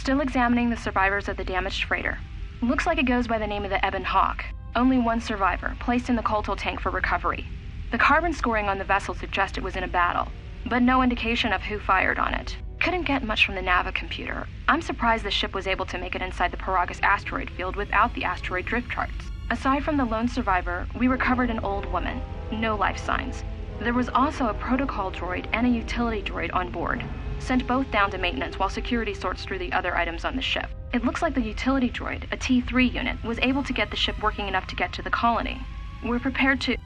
Still examining the survivors of the damaged freighter. Looks like it goes by the name of the Ebon Hawk. Only one survivor, placed in the coltal tank for recovery. The carbon scoring on the vessel suggests it was in a battle, but no indication of who fired on it. Couldn't get much from the Nava computer. I'm surprised the ship was able to make it inside the Paragus asteroid field without the asteroid drift charts. Aside from the lone survivor, we recovered an old woman. No life signs. There was also a protocol droid and a utility droid on board. Sent both down to maintenance while security sorts through the other items on the ship. It looks like the utility droid, a T3 unit, was able to get the ship working enough to get to the colony. We're prepared to...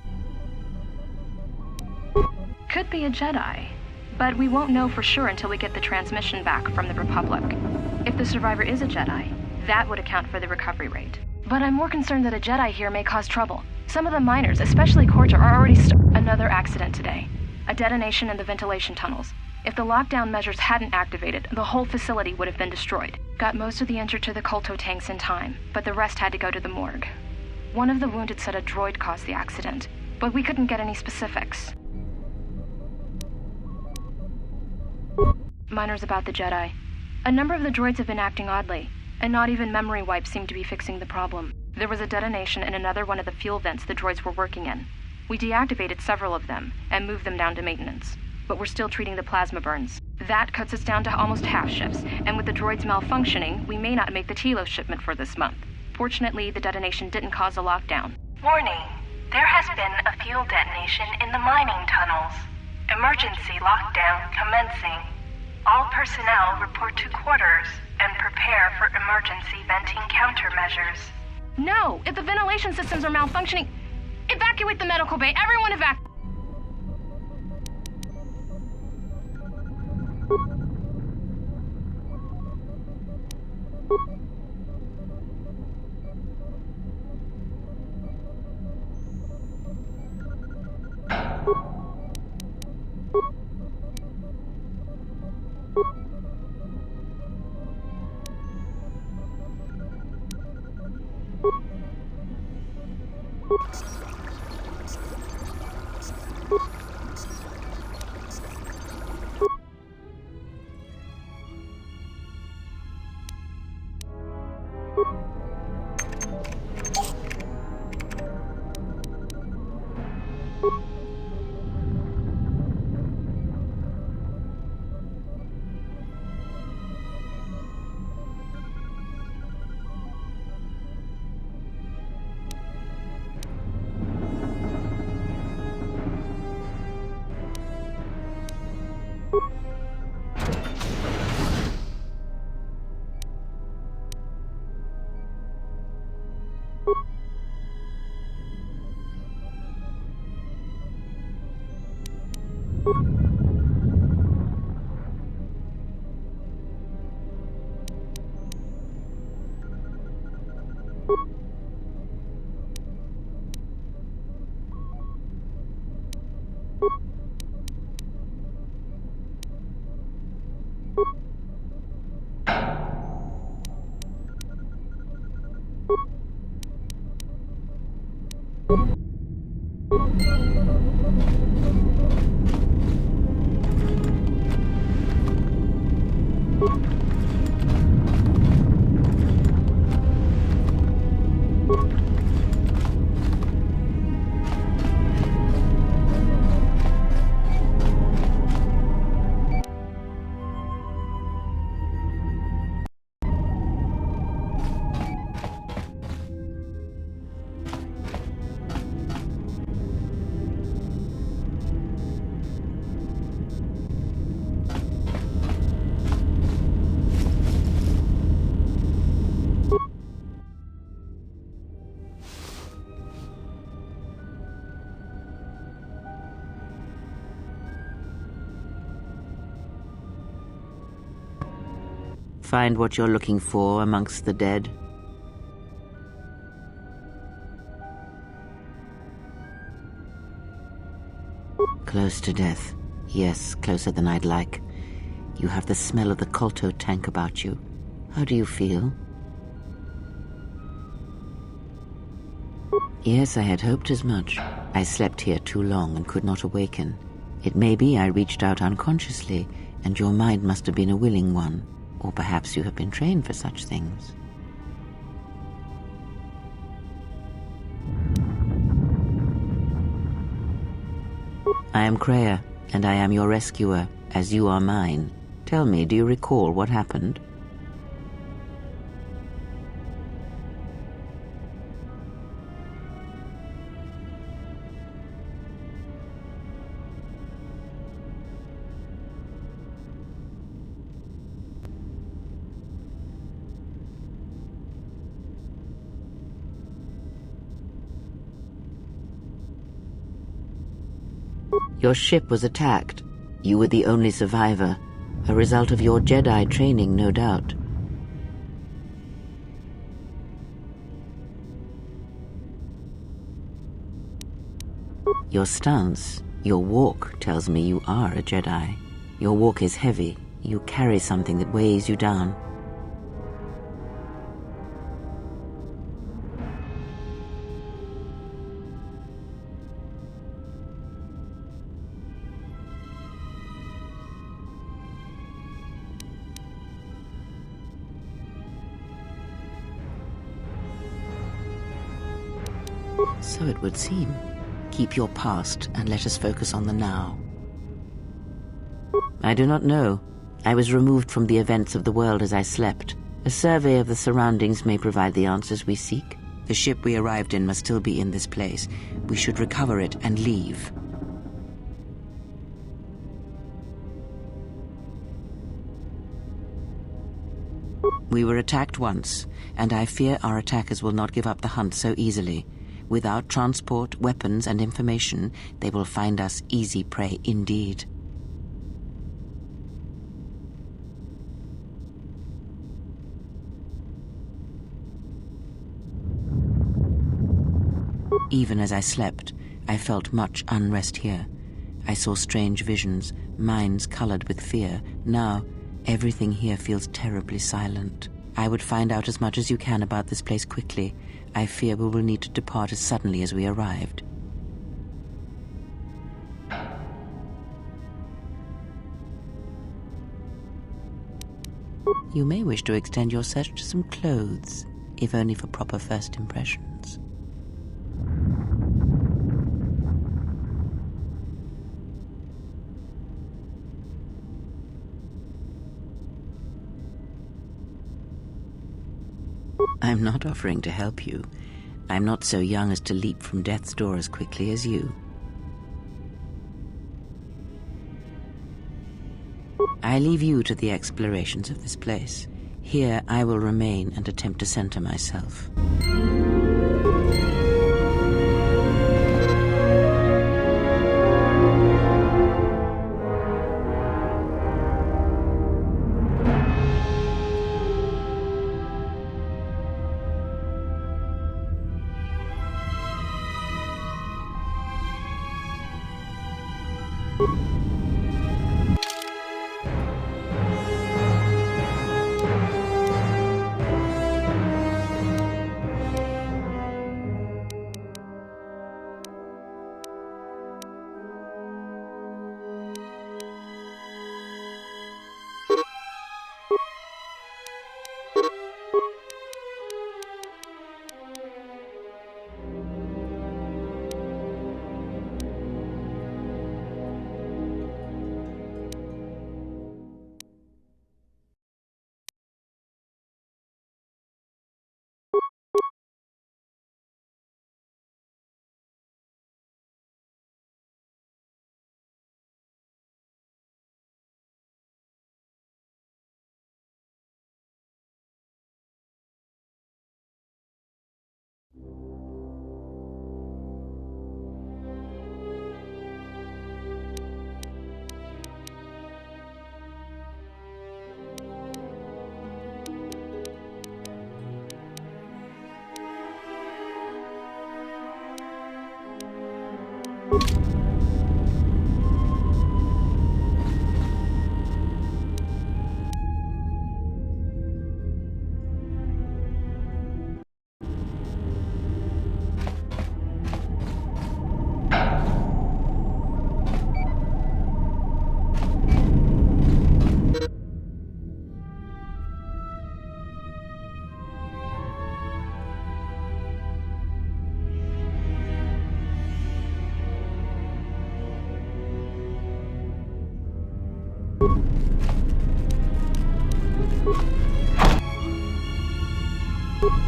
Could be a Jedi, but we won't know for sure until we get the transmission back from the Republic. If the survivor is a Jedi, that would account for the recovery rate. But I'm more concerned that a Jedi here may cause trouble. Some of the miners, especially Corta, are already Another accident today. A detonation in the ventilation tunnels. If the lockdown measures hadn't activated, the whole facility would have been destroyed. Got most of the injured to the colto tanks in time, but the rest had to go to the morgue. One of the wounded said a droid caused the accident, but we couldn't get any specifics. Miners about the Jedi. A number of the droids have been acting oddly, and not even memory wipes seem to be fixing the problem. There was a detonation in another one of the fuel vents the droids were working in. We deactivated several of them and moved them down to maintenance. But we're still treating the plasma burns. That cuts us down to almost half shifts, and with the droids malfunctioning, we may not make the Telos shipment for this month. Fortunately, the detonation didn't cause a lockdown. Warning. There has been a fuel detonation in the mining tunnels. Emergency lockdown commencing. All personnel report to quarters and prepare for emergency venting countermeasures. No! If the ventilation systems are malfunctioning, evacuate the medical bay! Everyone evacuate! Find what you're looking for amongst the dead? Close to death. Yes, closer than I'd like. You have the smell of the Kolto tank about you. How do you feel? Yes, I had hoped as much. I slept here too long and could not awaken. It may be I reached out unconsciously, and your mind must have been a willing one. Or perhaps you have been trained for such things. I am Kreia, and I am your rescuer, as you are mine. Tell me, do you recall what happened? Your ship was attacked. You were the only survivor, a result of your Jedi training, no doubt. Your stance, your walk tells me you are a Jedi. Your walk is heavy. You carry something that weighs you down. So it would seem. Keep your past and let us focus on the now. I do not know. I was removed from the events of the world as I slept. A survey of the surroundings may provide the answers we seek. The ship we arrived in must still be in this place. We should recover it and leave. We were attacked once, and I fear our attackers will not give up the hunt so easily. Without transport, weapons, and information, they will find us easy prey indeed. Even as I slept, I felt much unrest here. I saw strange visions, minds colored with fear. Now, everything here feels terribly silent. I would find out as much as you can about this place quickly. I fear we will need to depart as suddenly as we arrived. You may wish to extend your search to some clothes, if only for proper first impressions. I'm not offering to help you. I'm not so young as to leap from death's door as quickly as you. I leave you to the explorations of this place. Here I will remain and attempt to center myself.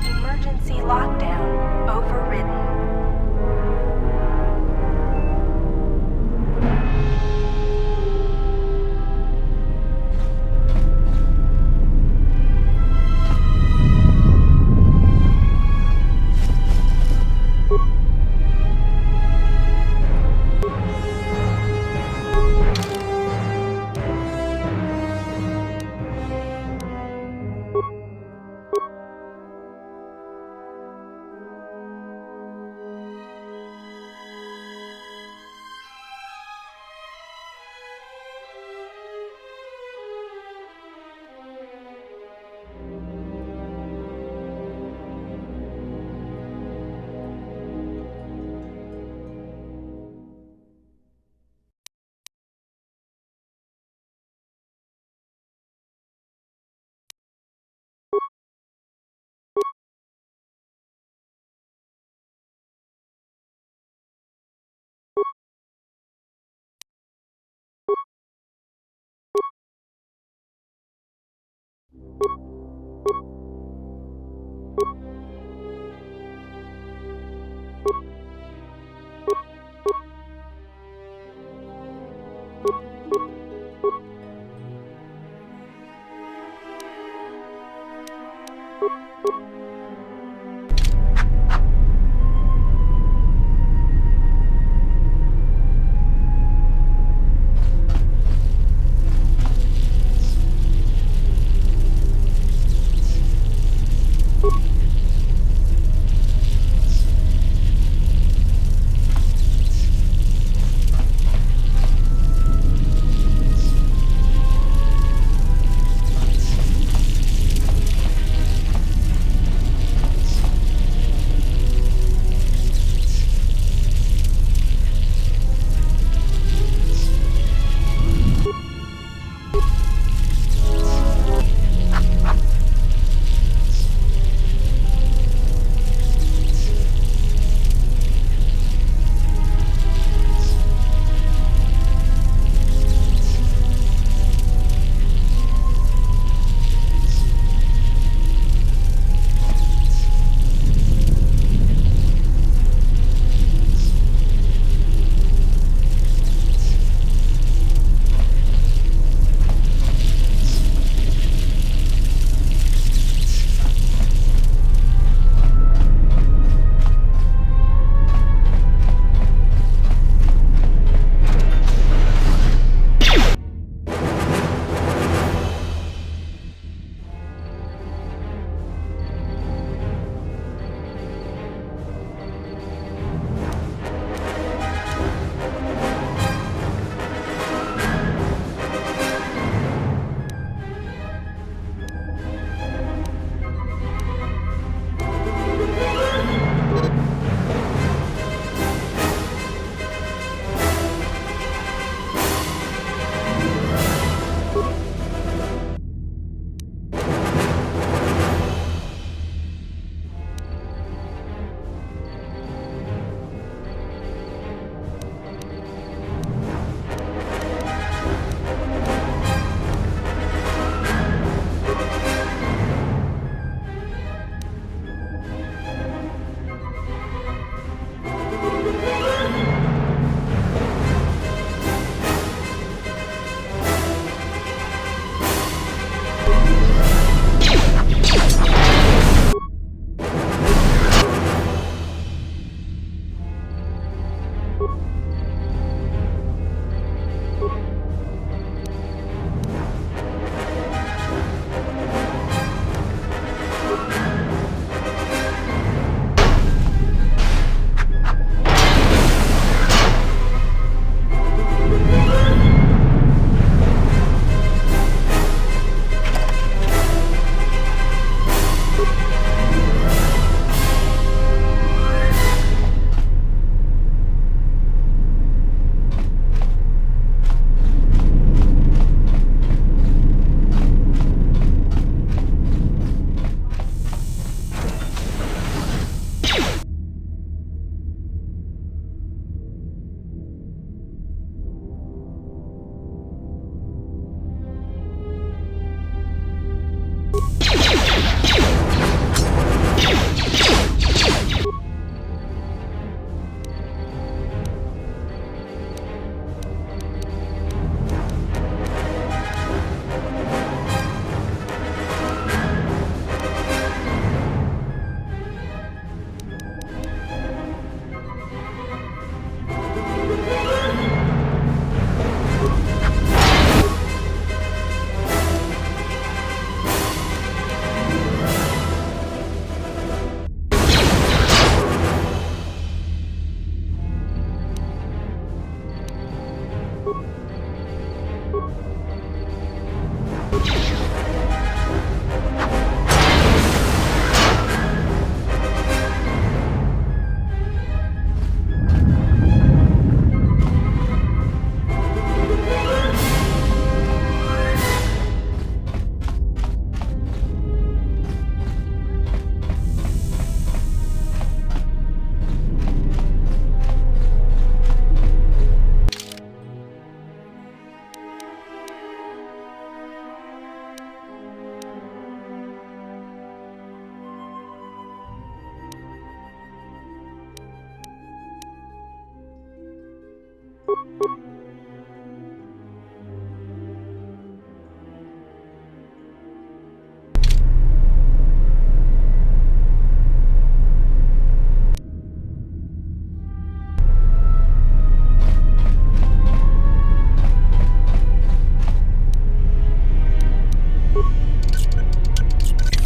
Emergency lockdown overridden.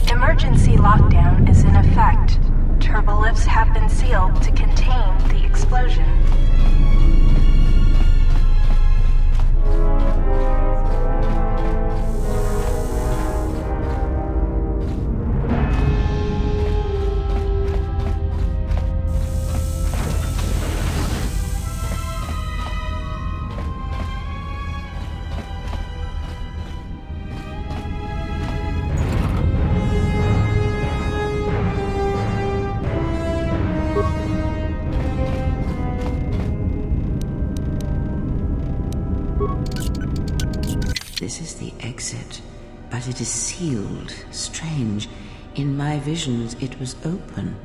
Emergency lockdown is in effect. Turbolifts have been sealed to contain the explosion. This is the exit, but it is sealed. Strange. In my visions, it was open.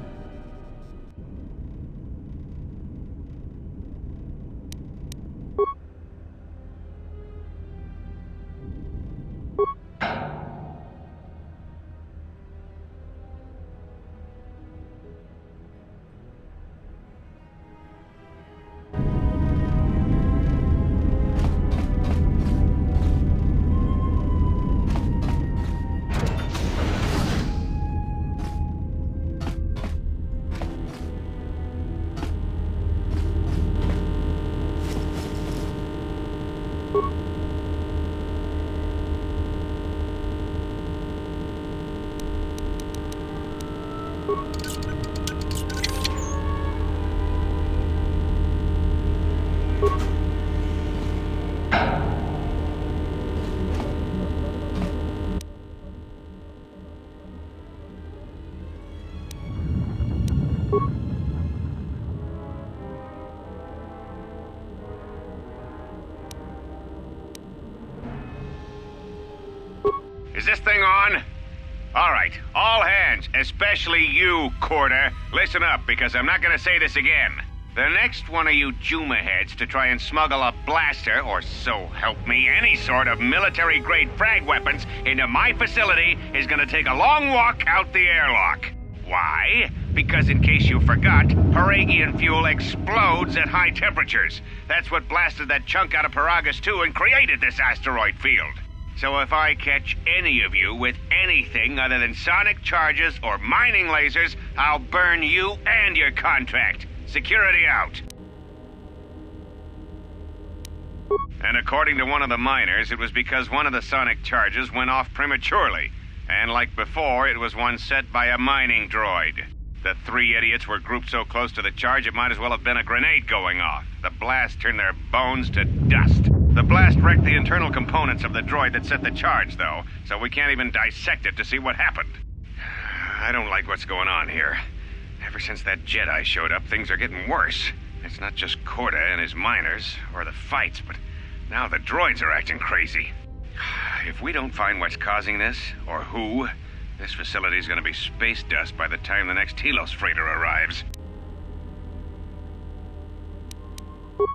Is this thing on? All right, all hands, especially you, Corder. Listen up, because I'm not gonna say this again. The next one of you Juma heads to try and smuggle a blaster, or so help me, any sort of military-grade frag weapons into my facility is gonna take a long walk out the airlock. Why? Because in case you forgot, Paragian fuel explodes at high temperatures. That's what blasted that chunk out of Paragus 2 and created this asteroid field. So if I catch any of you with anything other than sonic charges or mining lasers, I'll burn you and your contract. Security out. And according to one of the miners, it was because one of the sonic charges went off prematurely. And like before, it was one set by a mining droid. The three idiots were grouped so close to the charge it might as well have been a grenade going off. The blast turned their bones to dust. The blast wrecked the internal components of the droid that set the charge, though, so we can't even dissect it to see what happened. I don't like what's going on here. Ever since that Jedi showed up, things are getting worse. It's not just Corda and his miners, or the fights, but now the droids are acting crazy. If we don't find what's causing this, or who, this facility's gonna be space dust by the time the next Telos freighter arrives.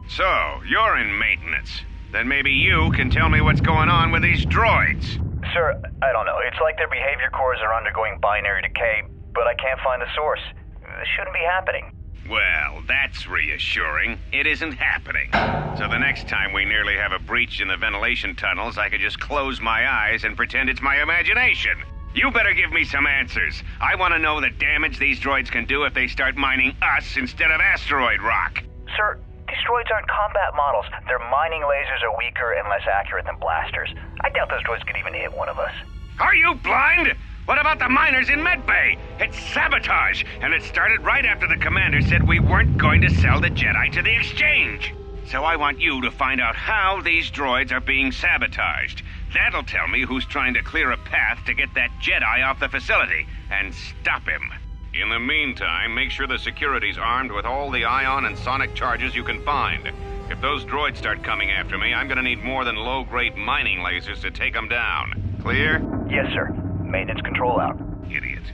So, you're in maintenance. Then maybe you can tell me what's going on with these droids. Sir, I don't know. It's like their behavior cores are undergoing binary decay, but I can't find the source. This shouldn't be happening. Well, that's reassuring. It isn't happening. So the next time we nearly have a breach in the ventilation tunnels, I could just close my eyes and pretend it's my imagination. You better give me some answers. I want to know the damage these droids can do if they start mining us instead of asteroid rock. Sir, These droids aren't combat models. Their mining lasers are weaker and less accurate than blasters. I doubt those droids could even hit one of us. Are you blind? What about the miners in Medbay? It's sabotage, and it started right after the commander said we weren't going to sell the Jedi to the Exchange. So I want you to find out how these droids are being sabotaged. That'll tell me who's trying to clear a path to get that Jedi off the facility and stop him. In the meantime, make sure the security's armed with all the ion and sonic charges you can find. If those droids start coming after me, I'm gonna need more than low-grade mining lasers to take them down. Clear? Yes, sir. Maintenance control out. Idiot.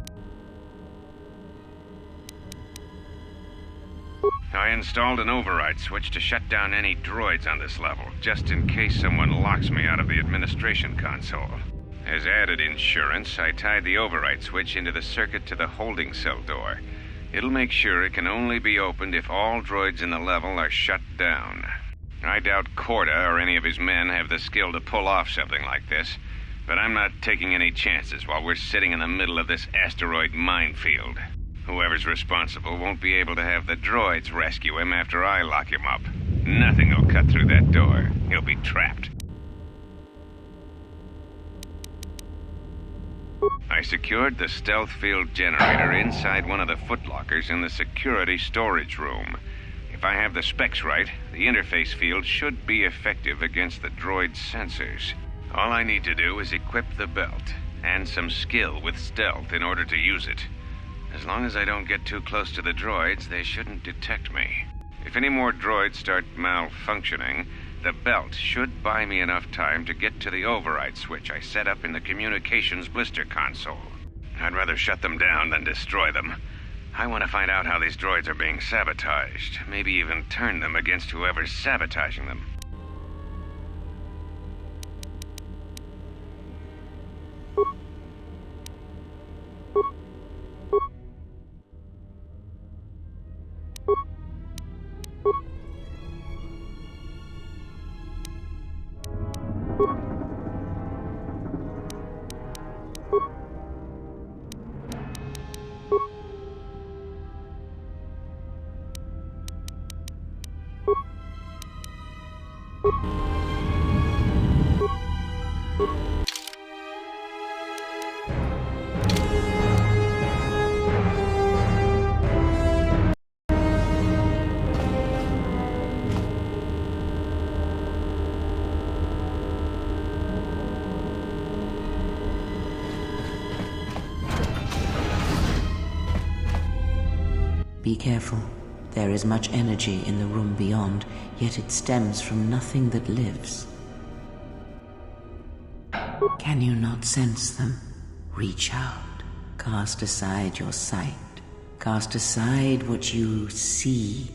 I installed an override switch to shut down any droids on this level, just in case someone locks me out of the administration console. As added insurance, I tied the override switch into the circuit to the holding cell door. It'll make sure it can only be opened if all droids in the level are shut down. I doubt Corda or any of his men have the skill to pull off something like this, but I'm not taking any chances while we're sitting in the middle of this asteroid minefield. Whoever's responsible won't be able to have the droids rescue him after I lock him up. Nothing will cut through that door. He'll be trapped. I secured the stealth field generator inside one of the footlockers in the security storage room. If I have the specs right, the interface field should be effective against the droid's sensors. All I need to do is equip the belt, and some skill with stealth in order to use it. As long as I don't get too close to the droids, they shouldn't detect me. If any more droids start malfunctioning, the belt should buy me enough time to get to the override switch I set up in the communications blister console. I'd rather shut them down than destroy them. I want to find out how these droids are being sabotaged, maybe even turn them against whoever's sabotaging them. Be careful. There is much energy in the room beyond, yet it stems from nothing that lives. Can you not sense them? Reach out. Cast aside your sight. Cast aside what you see,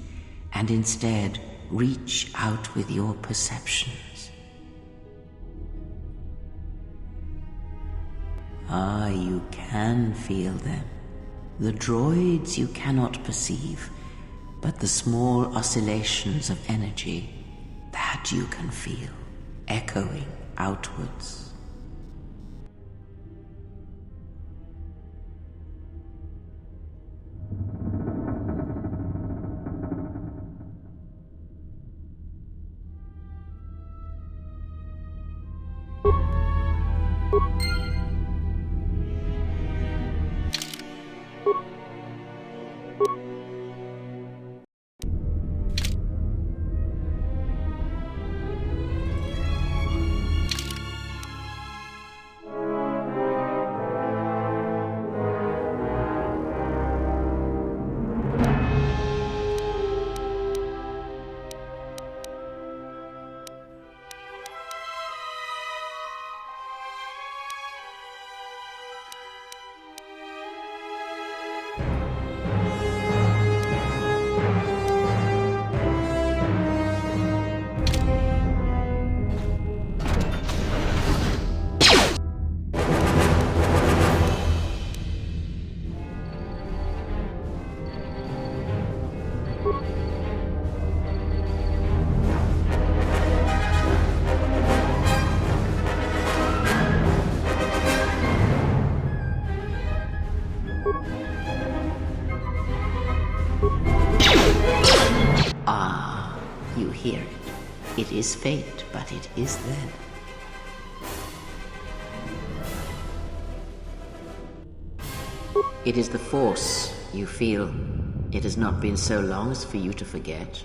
and instead reach out with your perceptions. Ah, you can feel them. The droids you cannot perceive, but the small oscillations of energy, that you can feel, echoing outwards. is fate, but it is there. It is the Force, you feel. It has not been so long as for you to forget.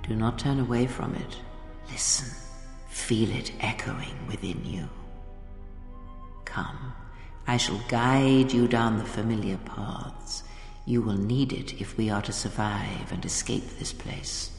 Do not turn away from it. Listen. Feel it echoing within you. Come, I shall guide you down the familiar paths. You will need it if we are to survive and escape this place.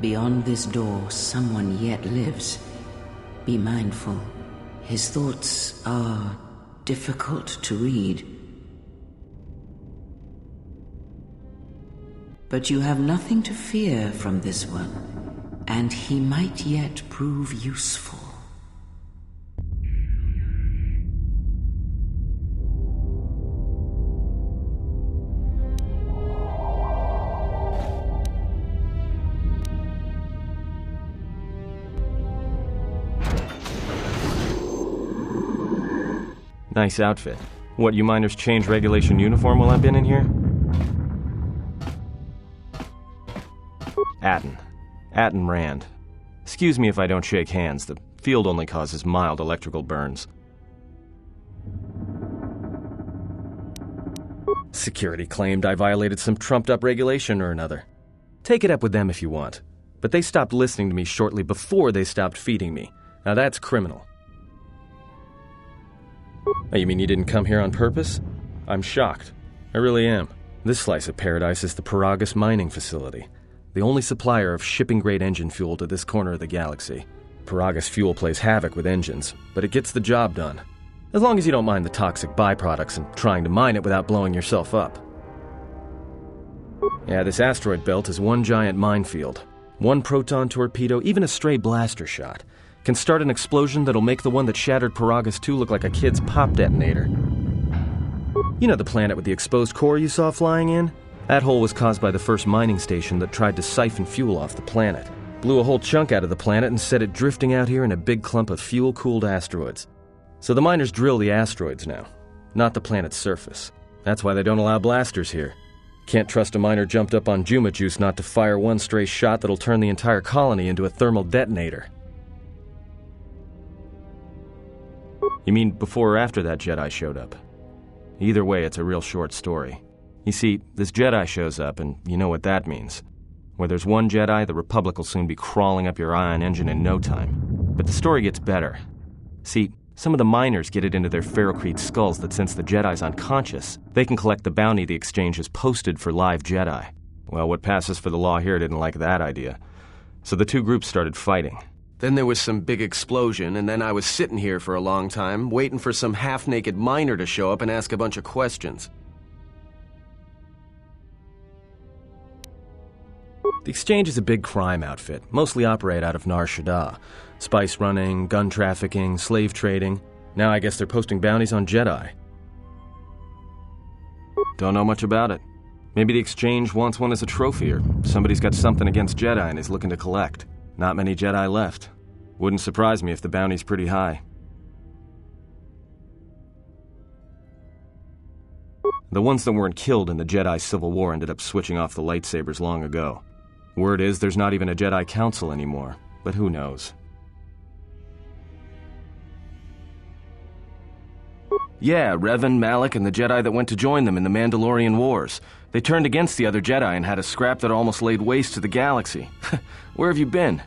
Beyond this door, someone yet lives. Be mindful. His thoughts are difficult to read. But you have nothing to fear from this one, and he might yet prove useful. Nice outfit. What, you miners change regulation uniform while I've been in here? Atten Rand. Excuse me if I don't shake hands. The field only causes mild electrical burns. Security claimed I violated some trumped-up regulation or another. Take it up with them if you want. But they stopped listening to me shortly before they stopped feeding me. Now that's criminal. Oh, you mean you didn't come here on purpose? I'm shocked. I really am. This slice of paradise is the Paragus mining facility, the only supplier of shipping-grade engine fuel to this corner of the galaxy. Paragus fuel plays havoc with engines, but it gets the job done. As long as you don't mind the toxic byproducts and trying to mine it without blowing yourself up. Yeah, this asteroid belt is one giant minefield. One proton torpedo, even a stray blaster shot, can start an explosion that'll make the one that shattered Paragus 2 look like a kid's pop detonator. You know the planet with the exposed core you saw flying in? That hole was caused by the first mining station that tried to siphon fuel off the planet. Blew a whole chunk out of the planet and set it drifting out here in a big clump of fuel-cooled asteroids. So the miners drill the asteroids now, not the planet's surface. That's why they don't allow blasters here. Can't trust a miner jumped up on Juma Juice not to fire one stray shot that'll turn the entire colony into a thermal detonator. You mean before or after that Jedi showed up? Either way, it's a real short story. You see, this Jedi shows up, and you know what that means. Where there's one Jedi, the Republic will soon be crawling up your ion engine in no time. But the story gets better. See, some of the miners get it into their ferrocrete skulls that since the Jedi's unconscious, they can collect the bounty the exchange has posted for live Jedi. Well, what passes for the law here didn't like that idea. So the two groups started fighting. Then there was some big explosion, and then I was sitting here for a long time, waiting for some half-naked miner to show up and ask a bunch of questions. The Exchange is a big crime outfit, mostly operate out of Nar Shaddaa. Spice running, gun trafficking, slave trading. Now I guess they're posting bounties on Jedi. Don't know much about it. Maybe the Exchange wants one as a trophy, or somebody's got something against Jedi and is looking to collect. Not many Jedi left. Wouldn't surprise me if the bounty's pretty high. The ones that weren't killed in the Jedi Civil War ended up switching off the lightsabers long ago. Word is there's not even a Jedi Council anymore, but who knows? Yeah, Revan, Malak, and the Jedi that went to join them in the Mandalorian Wars. They turned against the other Jedi and had a scrap that almost laid waste to the galaxy. Where have you been?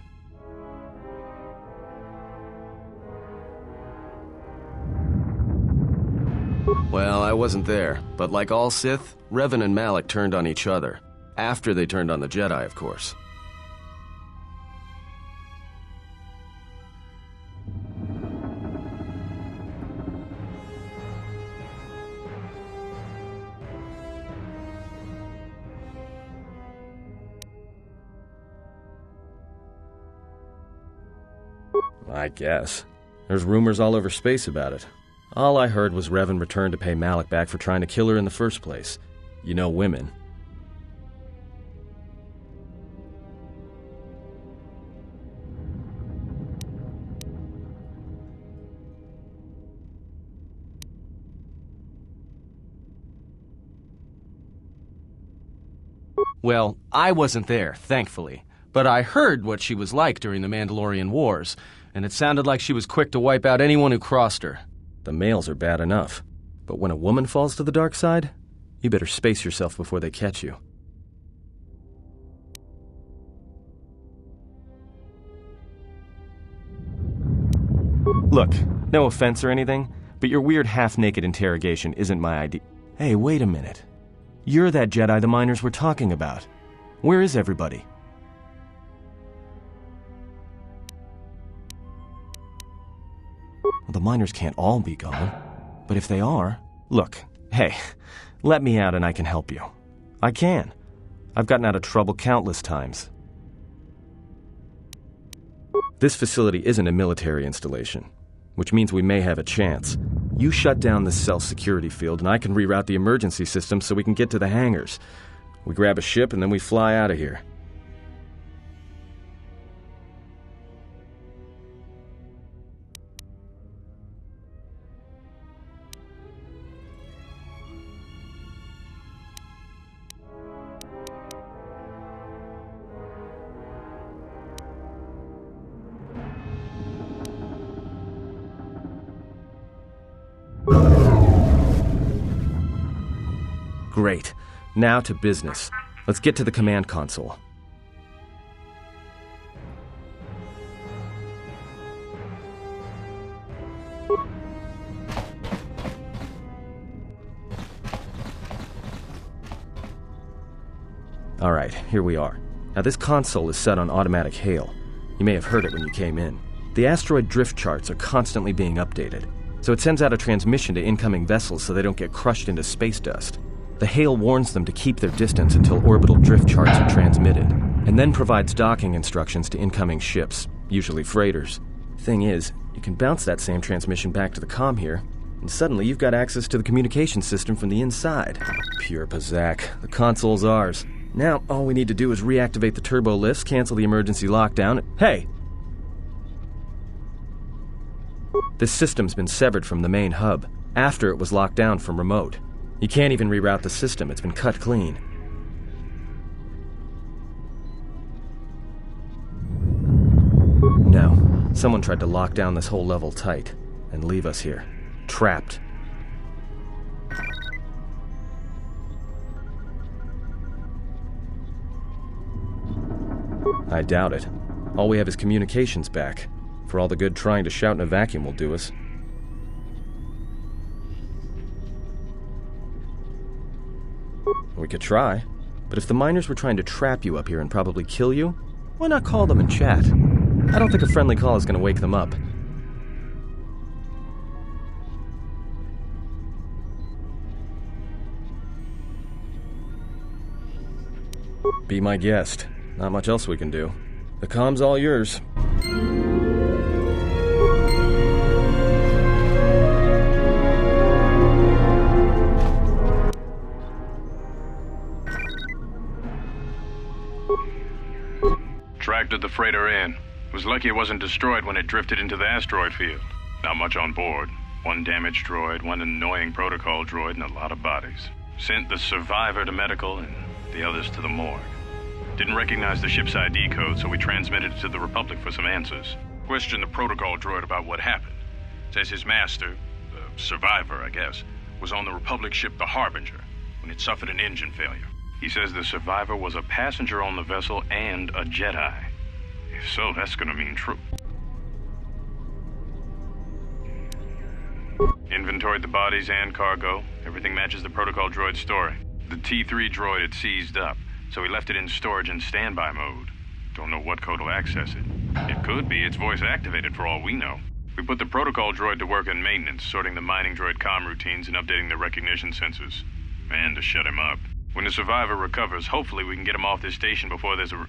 Well, I wasn't there, but like all Sith, Revan and Malak turned on each other. After they turned on the Jedi, of course. I guess. There's rumors all over space about it. All I heard was Revan returned to pay Malak back for trying to kill her in the first place. You know women. Well, I wasn't there, thankfully. But I heard what she was like during the Mandalorian Wars, and it sounded like she was quick to wipe out anyone who crossed her. The males are bad enough, but when a woman falls to the dark side, you better space yourself before they catch you. Look, no offense or anything, but your weird half-naked interrogation isn't my idea. Hey, wait a minute. You're that Jedi the miners were talking about. Where is everybody? Well, the miners can't all be gone. But if they are... Look, hey, let me out and I can help you. I can. I've gotten out of trouble countless times. This facility isn't a military installation, which means we may have a chance. You shut down this cell security field and I can reroute the emergency system so we can get to the hangars. We grab a ship and then we fly out of here. Great. Now to business. Let's get to the command console. Alright, here we are. Now this console is set on automatic hail. You may have heard it when you came in. The asteroid drift charts are constantly being updated, so it sends out a transmission to incoming vessels so they don't get crushed into space dust. The hail warns them to keep their distance until orbital drift charts are transmitted, and then provides docking instructions to incoming ships, usually freighters. Thing is, you can bounce that same transmission back to the comm here, and suddenly you've got access to the communication system from the inside. Pure Pazak. The console's ours. Now, all we need to do is reactivate the turbo lifts, cancel the emergency lockdown. Hey! This system's been severed from the main hub, after it was locked down from remote. You can't even reroute the system, it's been cut clean. No, someone tried to lock down this whole level tight, and leave us here, trapped. I doubt it. All we have is communications back. For all the good trying to shout in a vacuum will do us. We could try, but if the miners were trying to trap you up here and probably kill you, why not call them and chat? I don't think a friendly call is going to wake them up. Be my guest. Not much else we can do. The comm's all yours. Tracted the freighter in. Was lucky it wasn't destroyed when it drifted into the asteroid field. Not much on board. One damaged droid, one annoying protocol droid, and a lot of bodies. Sent the survivor to medical and the others to the morgue. Didn't recognize the ship's ID code, so we transmitted it to the Republic for some answers. Questioned the protocol droid about what happened. Says his master, the survivor, I guess, was on the Republic ship the Harbinger when it suffered an engine failure. He says the survivor was a passenger on the vessel and a Jedi. If so, that's gonna mean true. Inventoried the bodies and cargo. Everything matches the protocol droid's story. The T3 droid had seized up, so we left it in storage in standby mode. Don't know what code will access it. It could be it's voice activated for all we know. We put the protocol droid to work in maintenance, sorting the mining droid comm routines and updating the recognition sensors. And to shut him up. When the survivor recovers, hopefully we can get him off this station before there's a...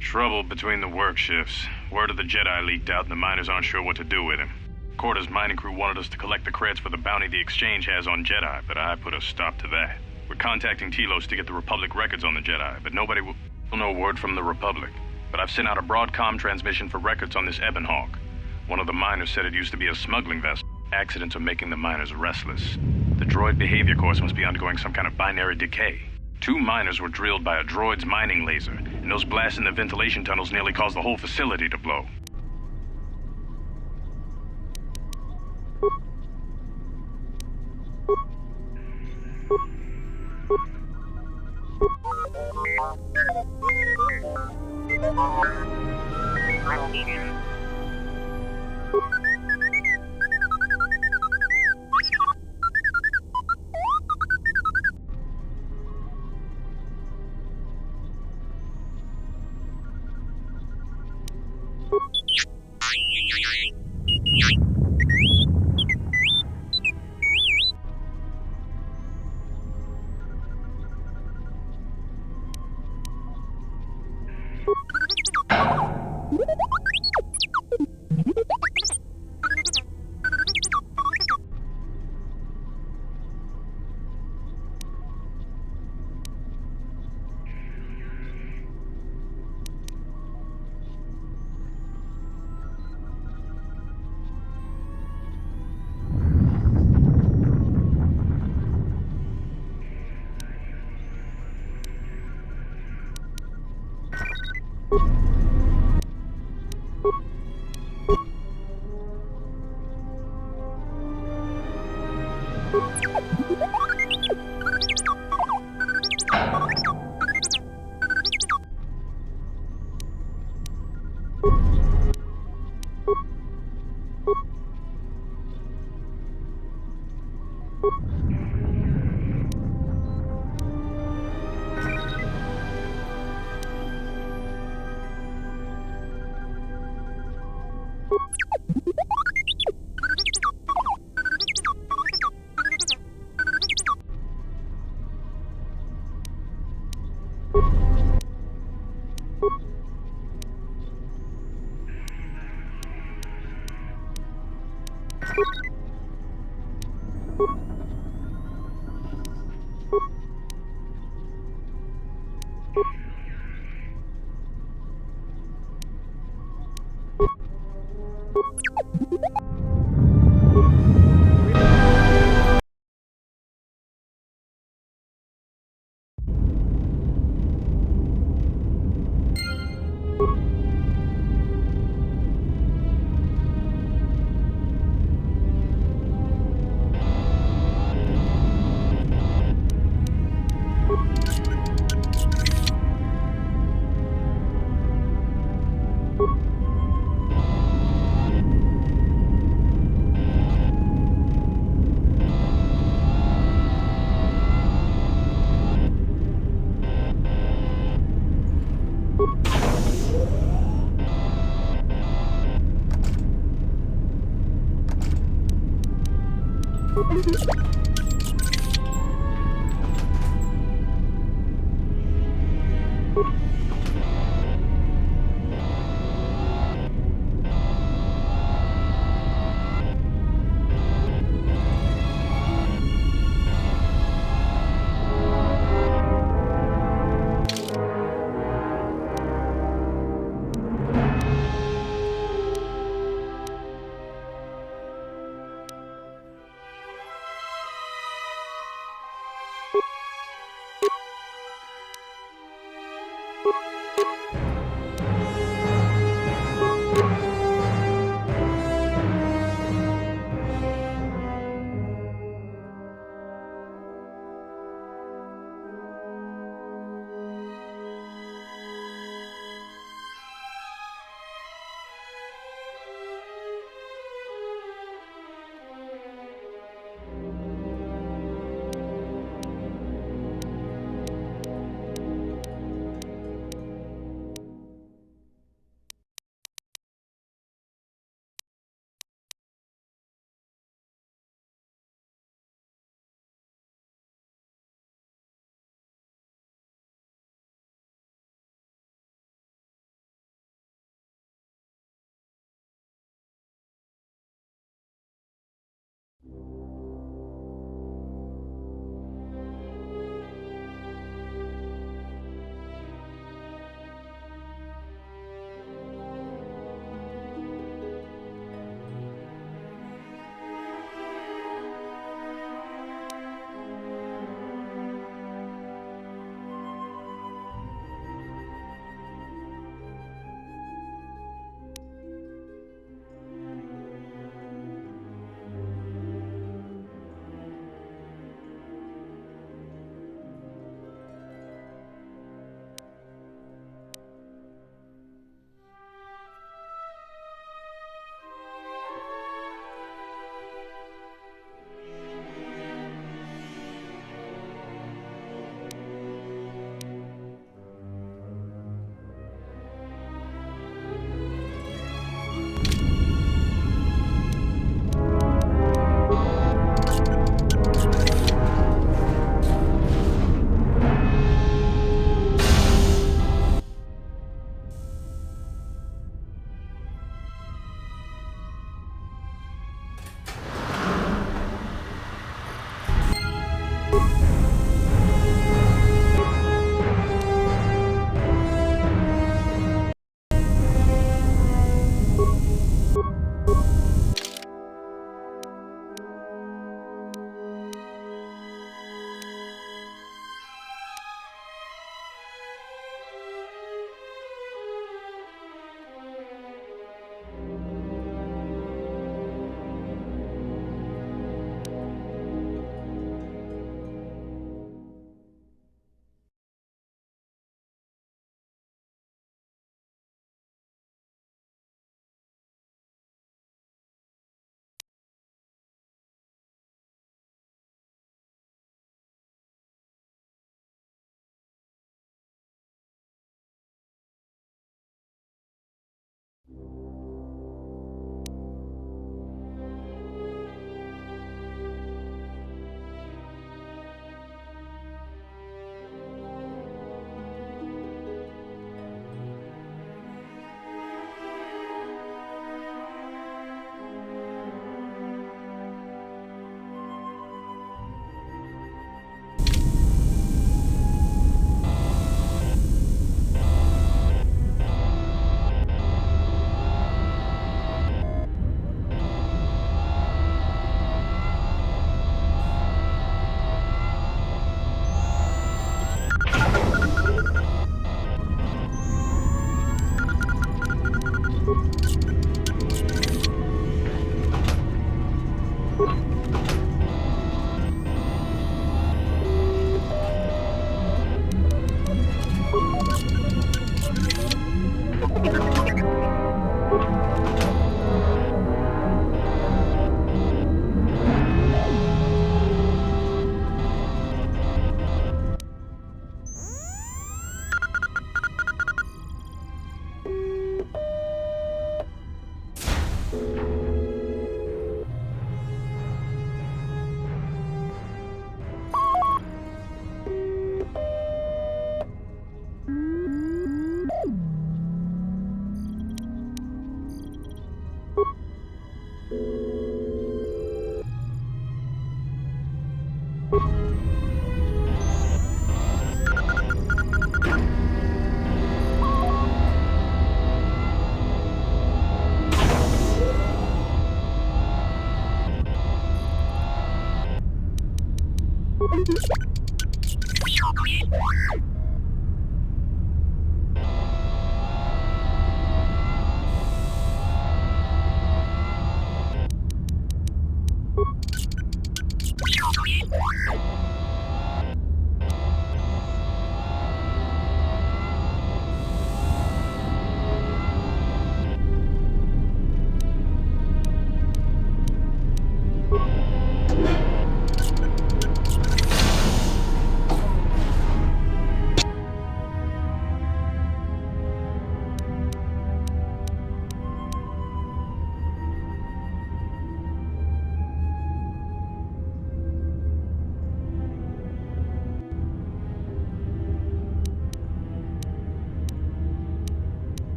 Trouble between the work shifts. Word of the Jedi leaked out and the miners aren't sure what to do with him. Quarter's mining crew wanted us to collect the credits for the bounty the Exchange has on Jedi, but I put a stop to that. We're contacting Telos to get the Republic records on the Jedi, but nobody will... No word from the Republic. But I've sent out a broadcom transmission for records on this Ebon Hawk. One of the miners said it used to be a smuggling vessel. Accidents are making the miners restless. The droid behavior course must be undergoing some kind of binary decay. 2 miners were drilled by a droid's mining laser, and those blasts in the ventilation tunnels nearly caused the whole facility to blow.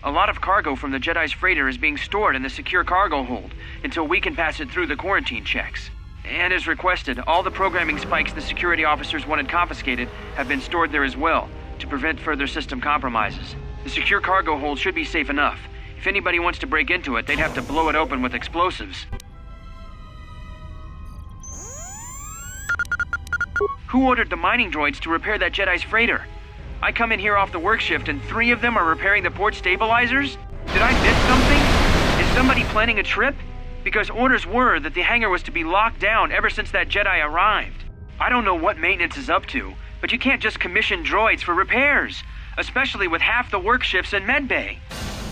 A lot of cargo from the Jedi's freighter is being stored in the secure cargo hold until we can pass it through the quarantine checks. And as requested, all the programming spikes the security officers wanted confiscated have been stored there as well, to prevent further system compromises. The secure cargo hold should be safe enough. If anybody wants to break into it, they'd have to blow it open with explosives. Who ordered the mining droids to repair that Jedi's freighter? I come in here off the work shift and 3 of them are repairing the port stabilizers? Did I miss something? Is somebody planning a trip? Because orders were that the hangar was to be locked down ever since that Jedi arrived. I don't know what maintenance is up to, but you can't just commission droids for repairs, especially with half the work shifts in medbay.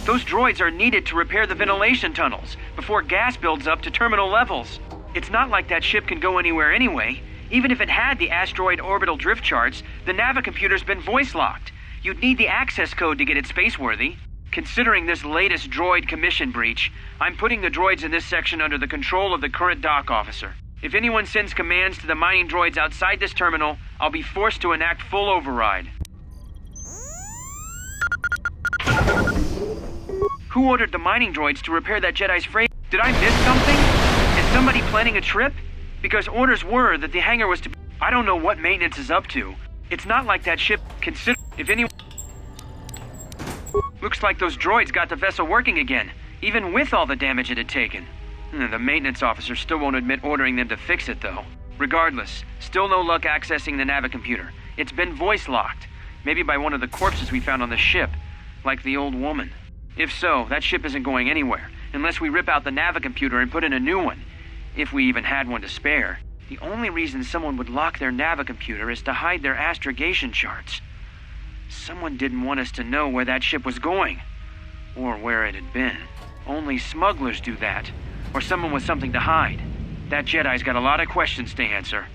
Those droids are needed to repair the ventilation tunnels before gas builds up to terminal levels. It's not like that ship can go anywhere anyway. Even if it had the asteroid orbital drift charts, the navicomputer's been voice-locked. You'd need the access code to get it spaceworthy. Considering this latest droid commission breach, I'm putting the droids in this section under the control of the current dock officer. If anyone sends commands to the mining droids outside this terminal, I'll be forced to enact full override. Who ordered the mining droids to repair that Jedi's freight? Did I miss something? Is somebody planning a trip? Because orders were that the hangar was to... I don't know what maintenance is up to. It's not like that ship... If anyone... Looks like those droids got the vessel working again, even with all the damage it had taken. The maintenance officer still won't admit ordering them to fix it, though. Regardless, still no luck accessing the navicomputer. It's been voice-locked. Maybe by one of the corpses we found on the ship, like the old woman. If so, that ship isn't going anywhere, unless we rip out the navicomputer and put in a new one. If we even had one to spare. The only reason someone would lock their navicomputer is to hide their astrogation charts. Someone didn't want us to know where that ship was going, or where it had been. Only smugglers do that, or someone with something to hide. That Jedi's got a lot of questions to answer.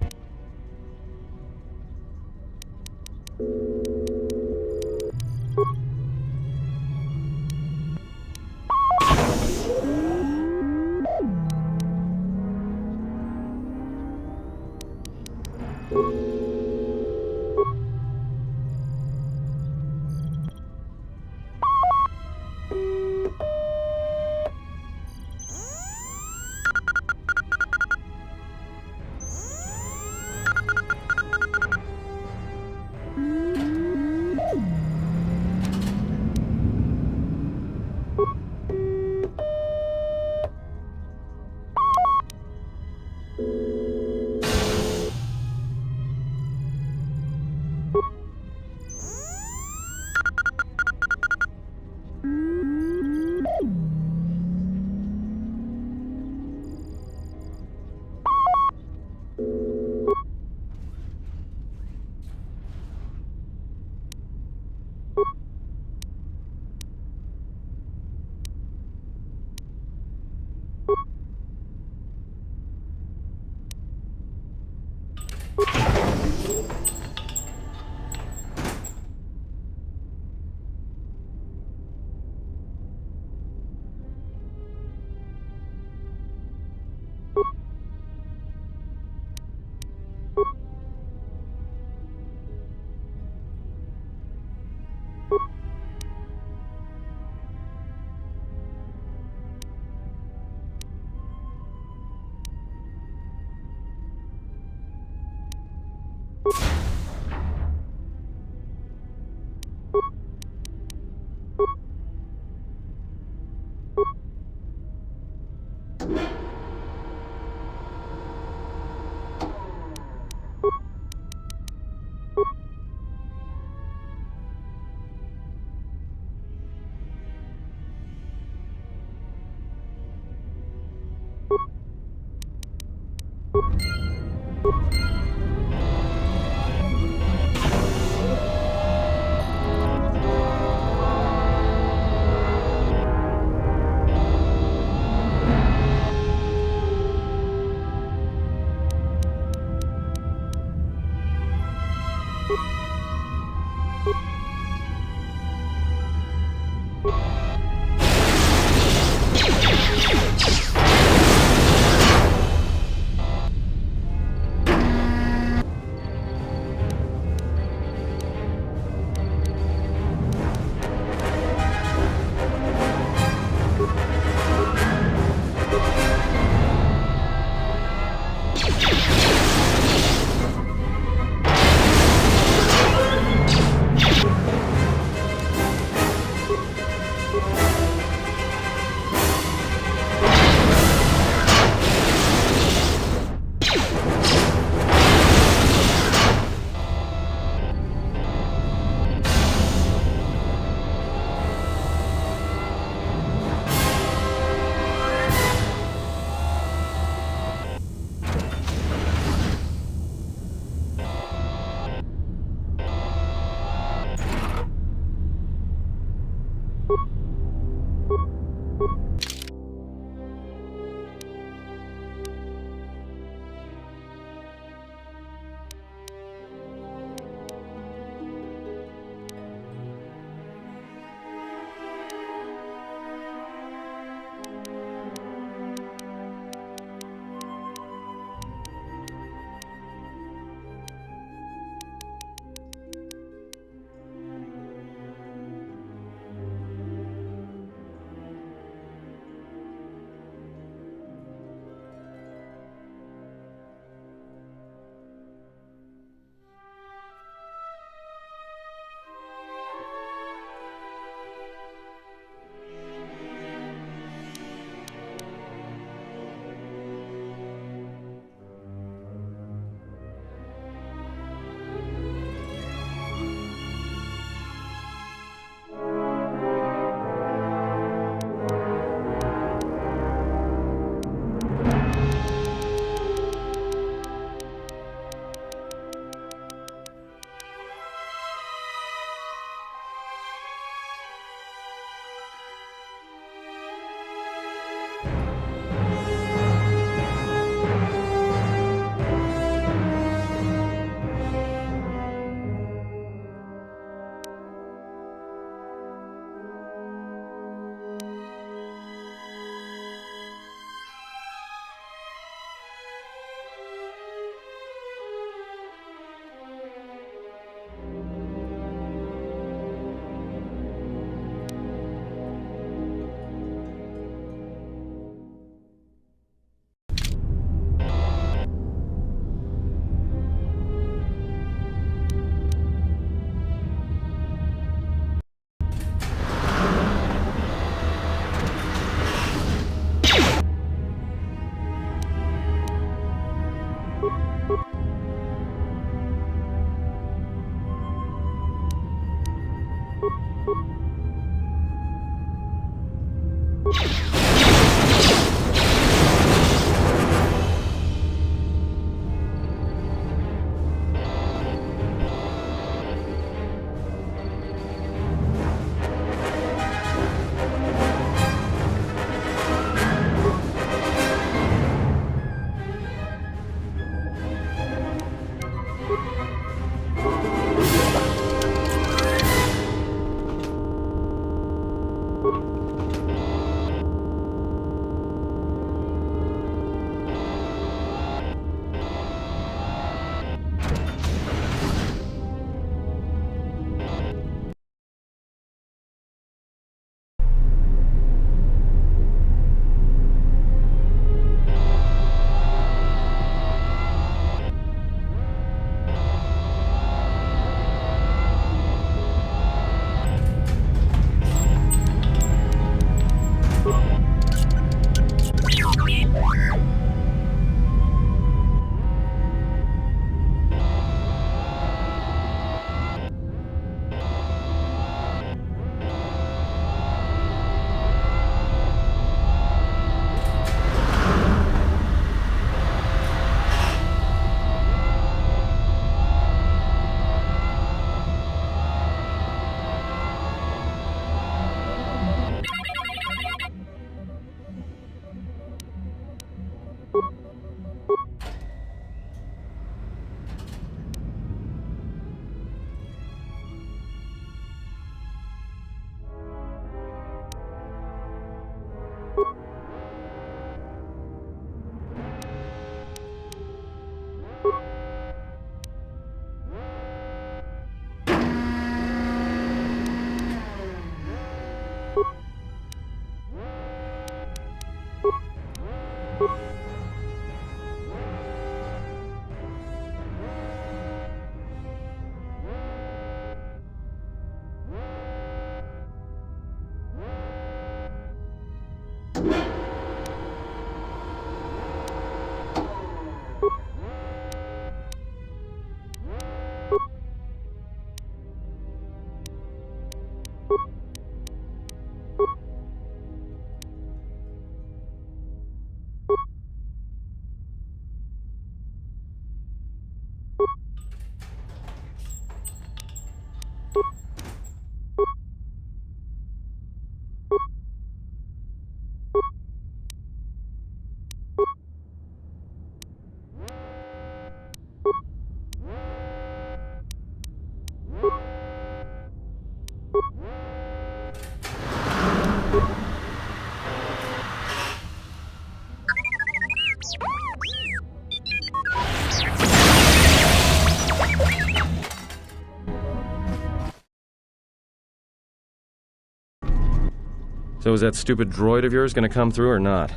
So is that stupid droid of yours gonna come through or not?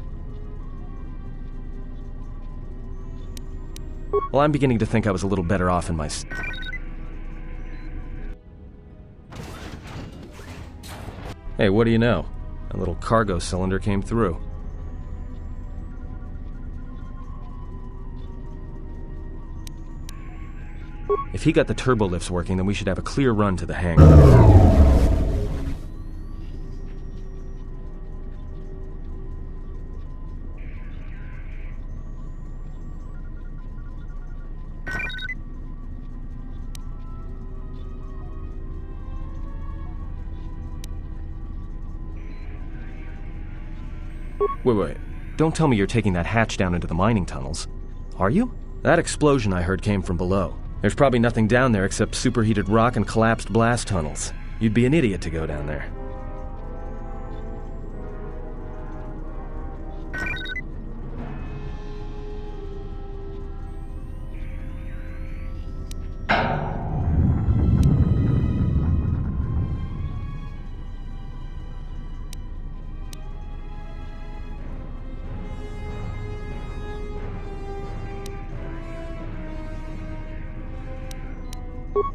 Well, I'm beginning to think I was a little better off in my... Hey, what do you know? A little cargo cylinder came through. If he got the turbo lifts working, then we should have a clear run to the hangar. Wait. Don't tell me you're taking that hatch down into the mining tunnels. Are you? That explosion I heard came from below. There's probably nothing down there except superheated rock and collapsed blast tunnels. You'd be an idiot to go down there.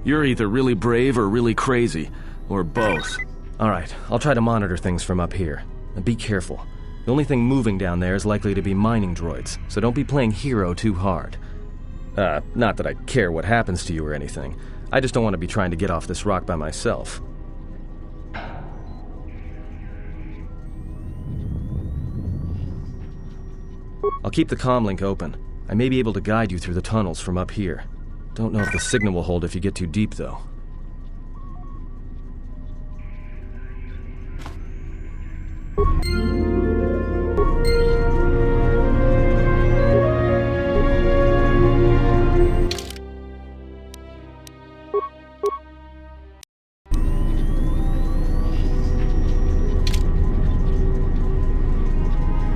You're either really brave or really crazy, or both. Alright, I'll try to monitor things from up here. And be careful. The only thing moving down there is likely to be mining droids, so don't be playing hero too hard. Not that I care what happens to you or anything. I just don't want to be trying to get off this rock by myself. I'll keep the comm link open. I may be able to guide you through the tunnels from up here. Don't know if the signal will hold if you get too deep, though.